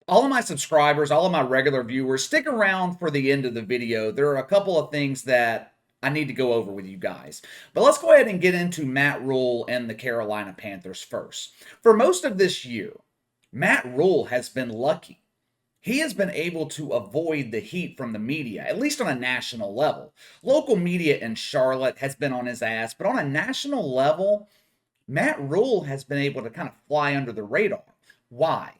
All of my subscribers, all of my regular viewers, stick around for the end of the video. There are a couple of things that I need to go over with you guys. But let's go ahead and get into Matt Rhule and the Carolina Panthers first. For most of this year, Matt Rhule has been lucky. He has been able to avoid the heat from the media, at least on a national level. Local media in Charlotte has been on his ass, but on a national level, Matt Rhule has been able to kind of fly under the radar. Why?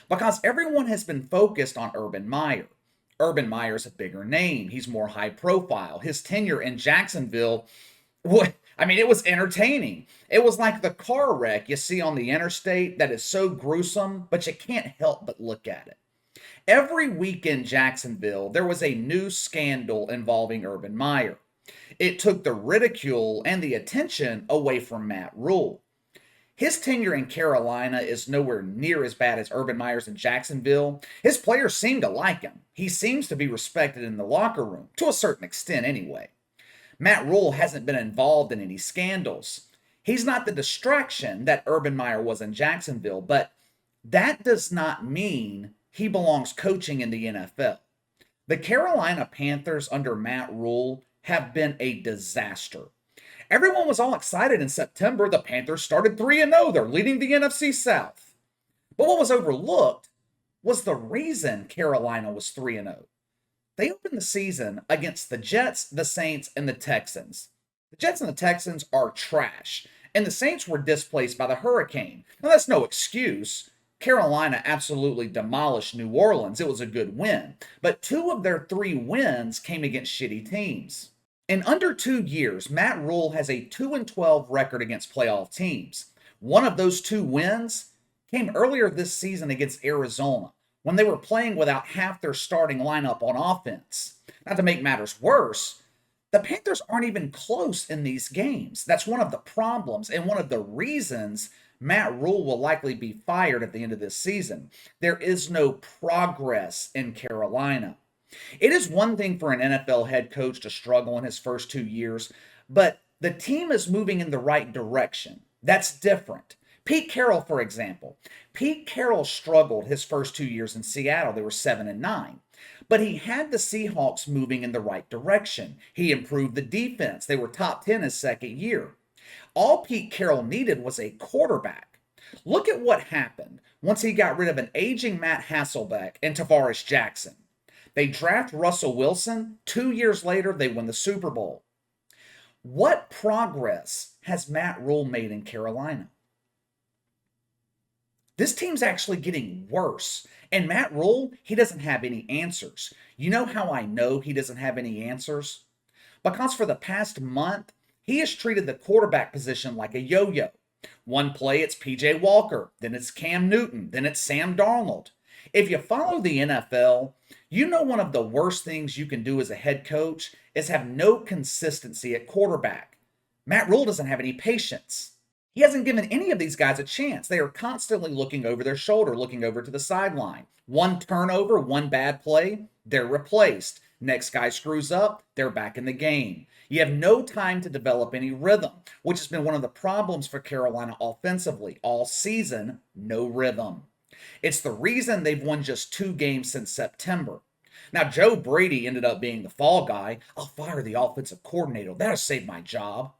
Because everyone has been focused on Urban Meyer. Urban Meyer's a bigger name. He's more high profile. His tenure in Jacksonville, it was entertaining. It was like the car wreck you see on the interstate that is so gruesome, but you can't help but look at it. Every week in Jacksonville, there was a new scandal involving Urban Meyer. It took the ridicule and the attention away from Matt Rhule. His tenure in Carolina is nowhere near as bad as Urban Meyer's in Jacksonville. His players seem to like him. He seems to be respected in the locker room, to a certain extent anyway. Matt Rhule hasn't been involved in any scandals. He's not the distraction that Urban Meyer was in Jacksonville, but that does not mean he belongs coaching in the NFL. The Carolina Panthers under Matt Rhule have been a disaster. Everyone was all excited in September. The Panthers started 3-0. They're leading the NFC South. But what was overlooked was the reason Carolina was 3-0. They opened the season against the Jets, the Saints, and the Texans. The Jets and the Texans are trash, and the Saints were displaced by the hurricane. Now, that's no excuse. Carolina absolutely demolished New Orleans. It was a good win. But 2 of their 3 wins came against shitty teams. In under 2 years, Matt Rhule has a 2-12 record against playoff teams. One of those 2 wins came earlier this season against Arizona, when they were playing without half their starting lineup on offense. Not to make matters worse, the Panthers aren't even close in these games. That's one of the problems and one of the reasons Matt Rhule will likely be fired at the end of this season. There is no progress in Carolina. It is one thing for an NFL head coach to struggle in his first 2 years, but the team is moving in the right direction. That's different. Pete Carroll, for example. Pete Carroll struggled his first 2 years in Seattle. They were 7-9. But he had the Seahawks moving in the right direction. He improved the defense. They were top 10 his second year. All Pete Carroll needed was a quarterback. Look at what happened once he got rid of an aging Matt Hasselbeck and Tavares Jackson. They draft Russell Wilson. 2 years later, they win the Super Bowl. What progress has Matt Rhule made in Carolina? This team's actually getting worse. And Matt Rhule, he doesn't have any answers. You know how I know he doesn't have any answers? Because for the past month, he has treated the quarterback position like a yo-yo. One play, it's PJ Walker. Then it's Cam Newton. Then it's Sam Darnold. If you follow the NFL, you know one of the worst things you can do as a head coach is have no consistency at quarterback. Matt Rhule doesn't have any patience. He hasn't given any of these guys a chance. They are constantly looking over their shoulder, looking over to the sideline. One turnover, one bad play, they're replaced. Next guy screws up, they're back in the game. You have no time to develop any rhythm, which has been one of the problems for Carolina offensively. All season, no rhythm. It's the reason they've won just 2 games since September. Now, Joe Brady ended up being the fall guy. I'll fire the offensive coordinator. That'll save my job.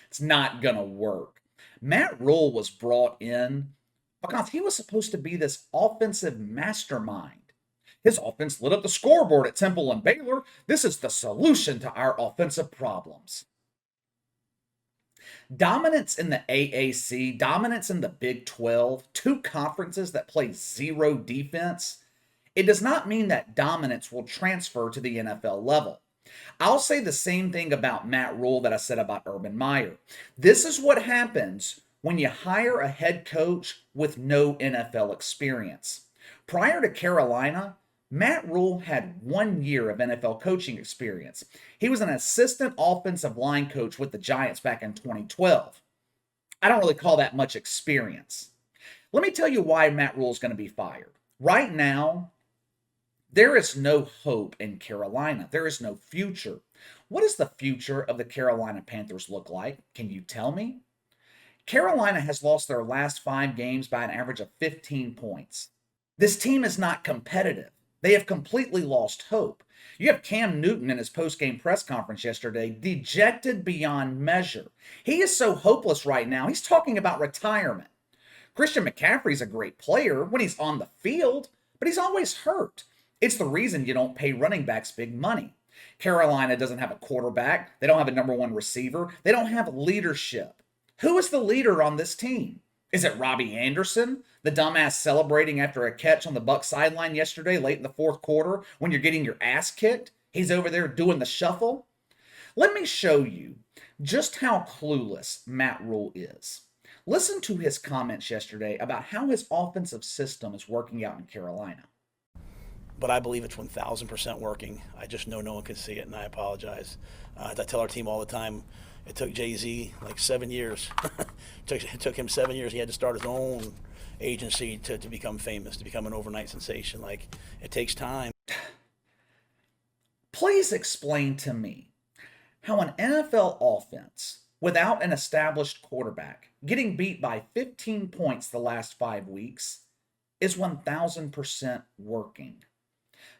It's not going to work. Matt Rhule was brought in because he was supposed to be this offensive mastermind. His offense lit up the scoreboard at Temple and Baylor. This is the solution to our offensive problems. Dominance in the AAC, dominance in the Big 12, 2 conferences that play 0 defense, it does not mean that dominance will transfer to the NFL level. I'll say the same thing about Matt Rhule that I said about Urban Meyer. This is what happens when you hire a head coach with no NFL experience. Prior to Carolina, Matt Rhule had 1 year of NFL coaching experience. He was an assistant offensive line coach with the Giants back in 2012. I don't really call that much experience. Let me tell you why Matt Rhule is going to be fired. Right now, there is no hope in Carolina. There is no future. What does the future of the Carolina Panthers look like? Can you tell me? Carolina has lost their last 5 games by an average of 15 points. This team is not competitive. They have completely lost hope. You have Cam Newton in his post-game press conference yesterday, dejected beyond measure. He is so hopeless right now. He's talking about retirement. Christian McCaffrey's a great player when he's on the field, but he's always hurt. It's the reason you don't pay running backs big money. Carolina doesn't have a quarterback. They don't have a number one receiver. They don't have leadership. Who is the leader on this team? Is it Robbie Anderson, the dumbass celebrating after a catch on the Bucs sideline yesterday late in the fourth quarter when you're getting your ass kicked? He's over there doing the shuffle. Let me show you just how clueless Matt Rhule is. Listen to his comments yesterday about how his offensive system is working out in Carolina. But I believe it's 1,000% working. I just know no one can see it, and I apologize. As I tell our team all the time, it took Jay-Z like 7 years. it took him 7 years. He had to start his own agency to become famous, to become an overnight sensation. Like, it takes time. Please explain to me how an NFL offense without an established quarterback getting beat by 15 points the last 5 weeks is 1,000% working.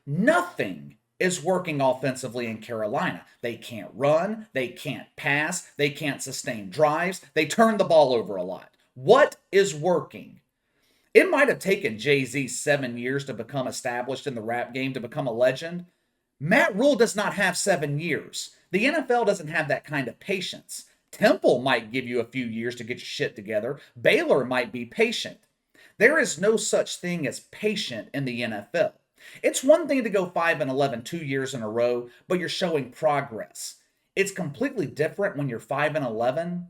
Nothing is working offensively in Carolina. They can't run, they can't pass, they can't sustain drives, they turn the ball over a lot. What is working? It might have taken Jay-Z 7 years to become established in the rap game, to become a legend. Matt Rhule does not have 7 years. The NFL doesn't have that kind of patience. Temple might give you a few years to get your shit together. Baylor might be patient. There is no such thing as patient in the NFL. It's one thing to go 5-11 2 years in a row, but you're showing progress. It's completely different when you're 5-11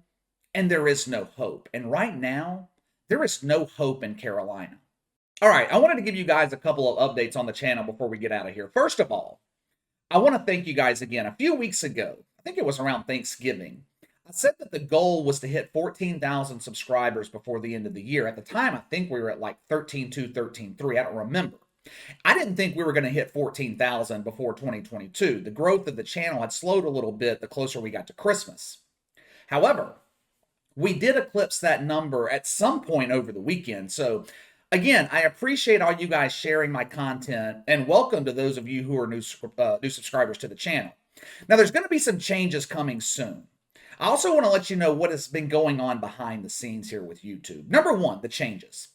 and there is no hope. And right now, there is no hope in Carolina. All right, I wanted to give you guys a couple of updates on the channel before we get out of here. First of all, I want to thank you guys again. A few weeks ago, I think it was around Thanksgiving, I said that the goal was to hit 14,000 subscribers before the end of the year. At the time, I think we were at like 13.2, 13.3. I don't remember. I didn't think we were going to hit 14,000 before 2022. The growth of the channel had slowed a little bit the closer we got to Christmas. However, we did eclipse that number at some point over the weekend. So again, I appreciate all you guys sharing my content, and welcome to those of you who are new subscribers to the channel. Now, there's going to be some changes coming soon. I also want to let you know what has been going on behind the scenes here with YouTube. Number one, the changes.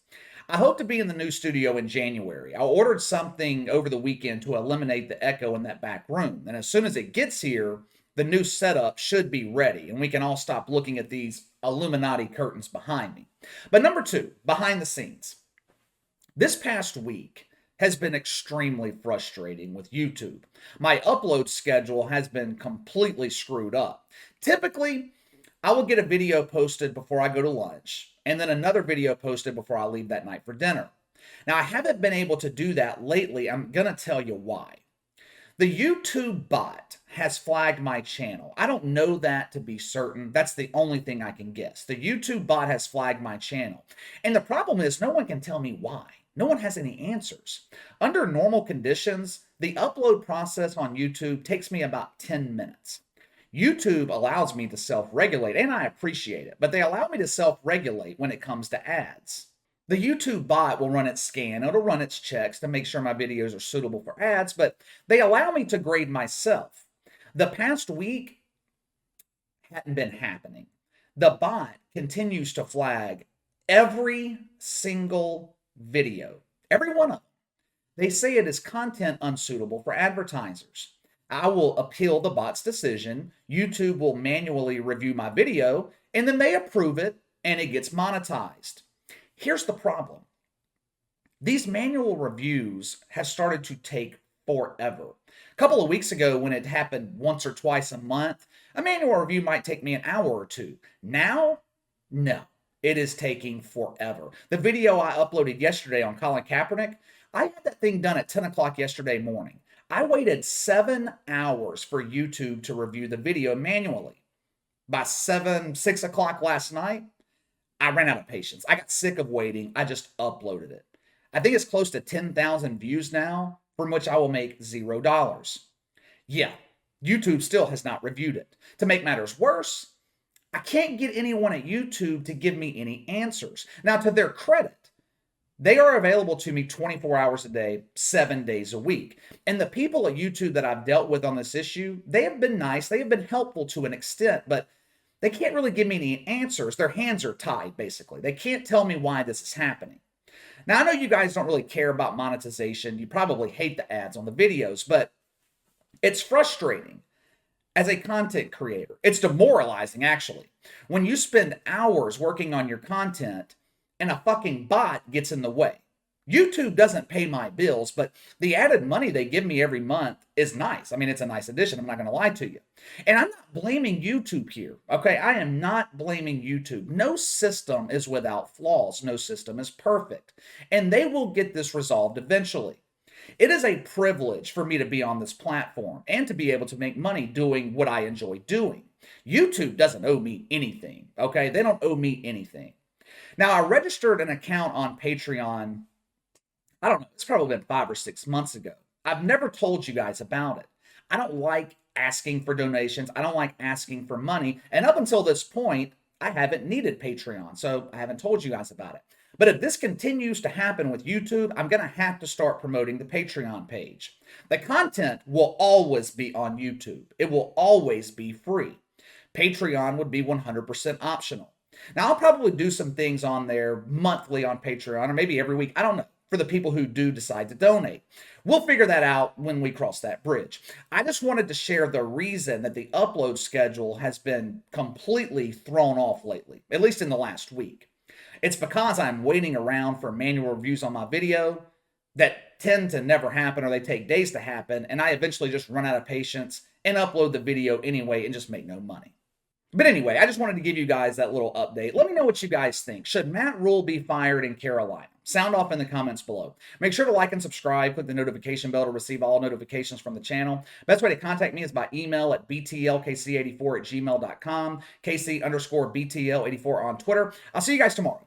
I hope to be in the new studio in January. I ordered something over the weekend to eliminate the echo in that back room. And as soon as it gets here, the new setup should be ready, and we can all stop looking at these Illuminati curtains behind me. But number two, behind the scenes. This past week has been extremely frustrating with YouTube. My upload schedule has been completely screwed up. Typically, I will get a video posted before I go to lunch, and then another video posted before I leave that night for dinner. Now, I haven't been able to do that lately. I'm going to tell you why. The YouTube bot has flagged my channel. I don't know that to be certain. That's the only thing I can guess. The YouTube bot has flagged my channel. And the problem is no one can tell me why. No one has any answers. Under normal conditions, the upload process on YouTube takes me about 10 minutes. YouTube allows me to self-regulate, and I appreciate it, but they allow me to self-regulate when it comes to ads. The YouTube bot will run its scan, it'll run its checks to make sure my videos are suitable for ads, but they allow me to grade myself. The past week hadn't been happening. The bot continues to flag every single video, every one of them. They say it is content unsuitable for advertisers. I will appeal the bot's decision. YouTube will manually review my video, and then they approve it, and it gets monetized. Here's the problem. These manual reviews have started to take forever. A couple of weeks ago, when it happened once or twice a month, a manual review might take me an hour or two. Now, no. It is taking forever. The video I uploaded yesterday on Colin Kaepernick, I had that thing done at 10 o'clock yesterday morning. I waited 7 hours for YouTube to review the video manually. By 6 o'clock last night, I ran out of patience. I got sick of waiting. I just uploaded it. I think it's close to 10,000 views now, from which I will make $0. Yeah, YouTube still has not reviewed it. To make matters worse, I can't get anyone at YouTube to give me any answers. Now, to their credit, they are available to me 24 hours a day, 7 days a week. And the people at YouTube that I've dealt with on this issue, they have been nice. They have been helpful to an extent, but they can't really give me any answers. Their hands are tied, basically. They can't tell me why this is happening. Now, I know you guys don't really care about monetization. You probably hate the ads on the videos, but it's frustrating as a content creator. It's demoralizing, actually. When you spend hours working on your content and a fucking bot gets in the way. YouTube doesn't pay my bills, but the added money they give me every month is nice. I mean, it's a nice addition. I'm not going to lie to you. And I'm not blaming YouTube here. Okay. I am not blaming YouTube. No system is without flaws. No system is perfect. And they will get this resolved eventually. It is a privilege for me to be on this platform and to be able to make money doing what I enjoy doing. YouTube doesn't owe me anything. Okay. They don't owe me anything. Now, I registered an account on Patreon, I don't know, it's probably been 5 or 6 months ago. I've never told you guys about it. I don't like asking for donations. I don't like asking for money. And up until this point, I haven't needed Patreon, so I haven't told you guys about it. But if this continues to happen with YouTube, I'm going to have to start promoting the Patreon page. The content will always be on YouTube. It will always be free. Patreon would be 100% optional. Now, I'll probably do some things on there monthly on Patreon, or maybe every week. I don't know, for the people who do decide to donate. We'll figure that out when we cross that bridge. I just wanted to share the reason that the upload schedule has been completely thrown off lately, at least in the last week. It's because I'm waiting around for manual reviews on my video that tend to never happen, or they take days to happen, and I eventually just run out of patience and upload the video anyway and just make no money. But anyway, I just wanted to give you guys that little update. Let me know what you guys think. Should Matt Rhule be fired in Carolina? Sound off in the comments below. Make sure to like and subscribe. Click the notification bell to receive all notifications from the channel. Best way to contact me is by email at btlkc84@gmail.com, kc_btl84 on Twitter. I'll see you guys tomorrow.